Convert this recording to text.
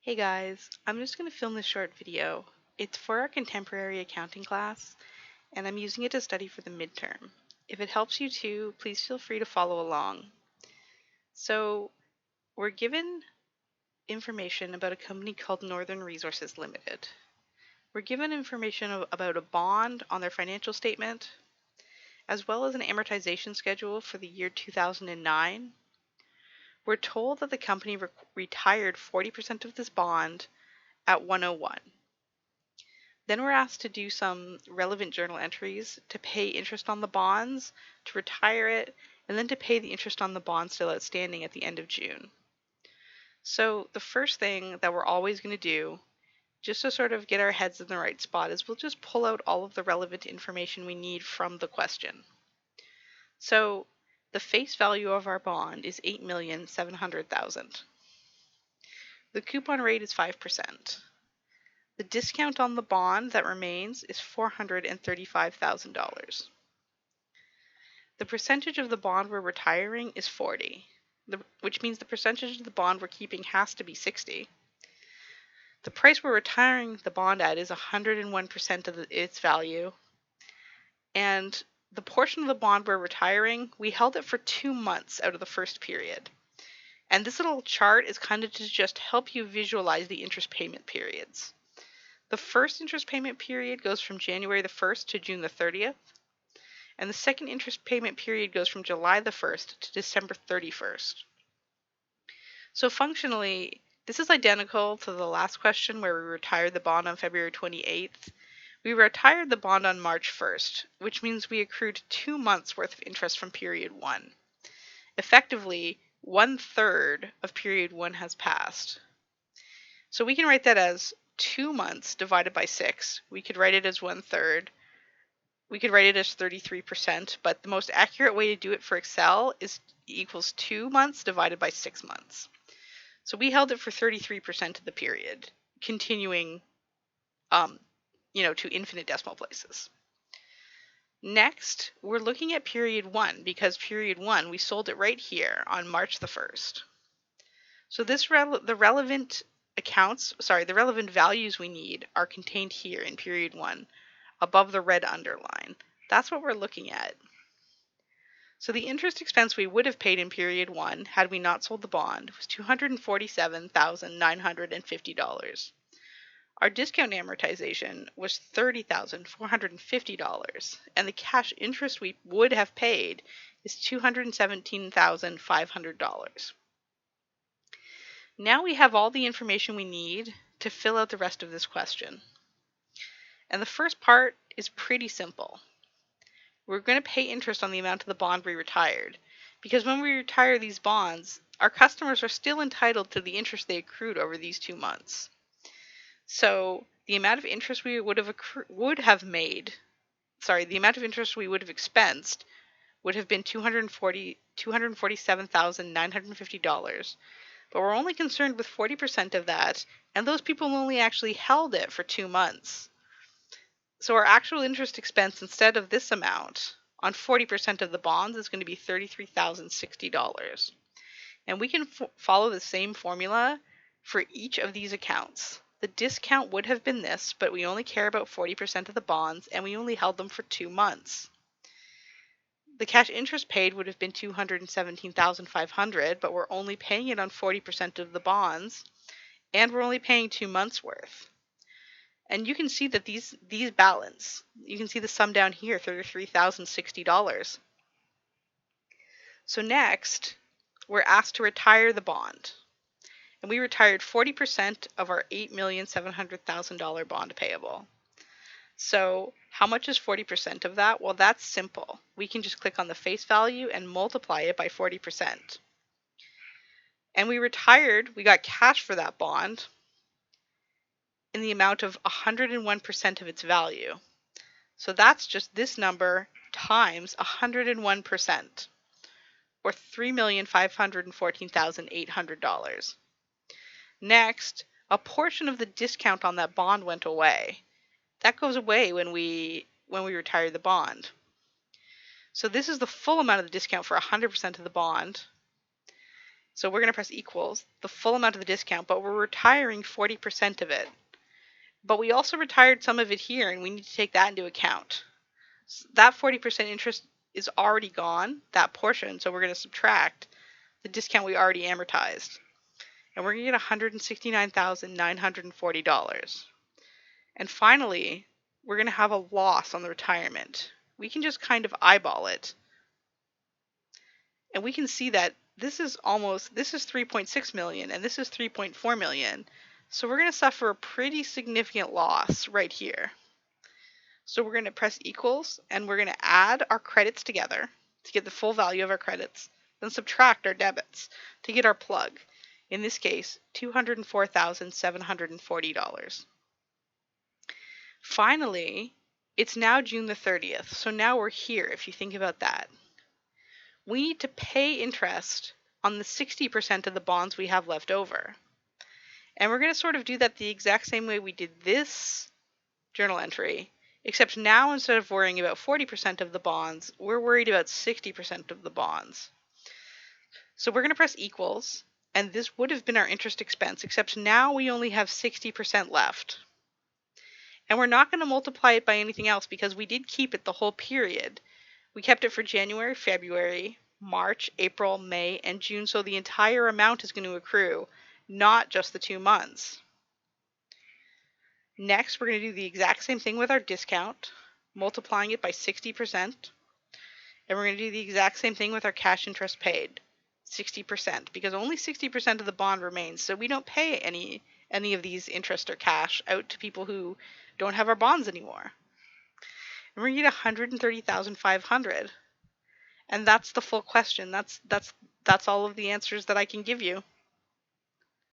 Hey guys, I'm just going to film this short video. It's for our contemporary accounting class, and I'm using it to study for the midterm. If it helps you too, please feel free to follow along. So, we're given information about a company called Northern Resources Limited. We're given information about a bond on their financial statement, as well as an amortization schedule for the year 2009. We're told that the company retired 40% of this bond at 101. Then we're asked to do some relevant journal entries to pay interest on the bonds, to retire it, and then to pay the interest on the bond still outstanding at the end of June. So the first thing that we're always going to do, just to sort of get our heads in the right spot, is we'll just pull out all of the relevant information we need from the question. So the face value of our bond is $8,700,000. The coupon rate is 5%. The discount on the bond that remains is $435,000. The percentage of the bond we're retiring is 40, which means the percentage of the bond we're keeping has to be 60. The price we're retiring the bond at is 101% of its value, and the portion of the bond we're retiring, we held it for 2 months out of the first period. And this little chart is kind of to just help you visualize the interest payment periods. The first interest payment period goes from January the 1st to June the 30th, and the second interest payment period goes from July the 1st to December 31st. So functionally, this is identical to the last question where we retired the bond on February 28th. We retired the bond on March 1st, which means we accrued 2 months worth of interest from period 1. Effectively, 1/3 of period 1 has passed. So we can write that as 2 months divided by 6. We could write it as 1/3. We could write it as 33%, but the most accurate way to do it for Excel is equals 2 months divided by 6 months. So we held it for 33% of the period, continuing, to infinite decimal places. Next, we're looking at period 1, because period 1, we sold it right here on March the 1st. So the relevant values we need are contained here in period 1, above the red underline. That's what we're looking at. So the interest expense we would have paid in period 1 had we not sold the bond was $247,950. Our discount amortization was $30,450, and the cash interest we would have paid is $217,500. Now we have all the information we need to fill out the rest of this question. And the first part is pretty simple. We're going to pay interest on the amount of the bond we retired, because when we retire these bonds, our customers are still entitled to the interest they accrued over these 2 months. So the amount of interest we would have expensed would have been $247,950, but we're only concerned with 40% of that, and those people only actually held it for 2 months. So our actual interest expense, instead of this amount, on 40% of the bonds is going to be $33,060. And we can follow the same formula for each of these accounts. The discount would have been this, but we only care about 40% of the bonds, and we only held them for 2 months. The cash interest paid would have been $217,500, but we're only paying it on 40% of the bonds, and we're only paying 2 months worth. And you can see that these balance. You can see the sum down here, $33,060. So next, we're asked to retire the bond. And we retired 40% of our $8,700,000 bond payable. So how much is 40% of that? Well, that's simple. We can just click on the face value and multiply it by 40%. And we got cash for that bond in the amount of 101% of its value. So that's just this number times 101%, or $3,514,800. Next, a portion of the discount on that bond went away. That goes away when we retire the bond. So this is the full amount of the discount for 100% of the bond. So we're going to press equals the full amount of the discount, but we're retiring 40% of it. But we also retired some of it here, and we need to take that into account. So that 40% interest is already gone, that portion, so we're going to subtract the discount we already amortized. And we're going to get $169,940. And finally, we're going to have a loss on the retirement. We can just kind of eyeball it. And we can see that this is 3.6 million and this is 3.4 million. So we're going to suffer a pretty significant loss right here. So we're going to press equals and we're going to add our credits together to get the full value of our credits, then subtract our debits to get our plug. In this case, $204,740. Finally, it's now June the 30th. So now we're here if you think about that. We need to pay interest on the 60% of the bonds we have left over. And we're going to sort of do that the exact same way we did this journal entry, except now instead of worrying about 40% of the bonds, we're worried about 60% of the bonds. So we're going to press equals, and this would have been our interest expense, except now we only have 60% left. And we're not going to multiply it by anything else because we did keep it the whole period. We kept it for January, February, March, April, May, and June, so the entire amount is going to accrue, not just the 2 months. Next, we're going to do the exact same thing with our discount, multiplying it by 60%. And we're going to do the exact same thing with our cash interest paid, 60%, because only 60% of the bond remains, so we don't pay any of these interest or cash out to people who don't have our bonds anymore. And we're going to get $130,500. And that's the full question. That's all of the answers that I can give you.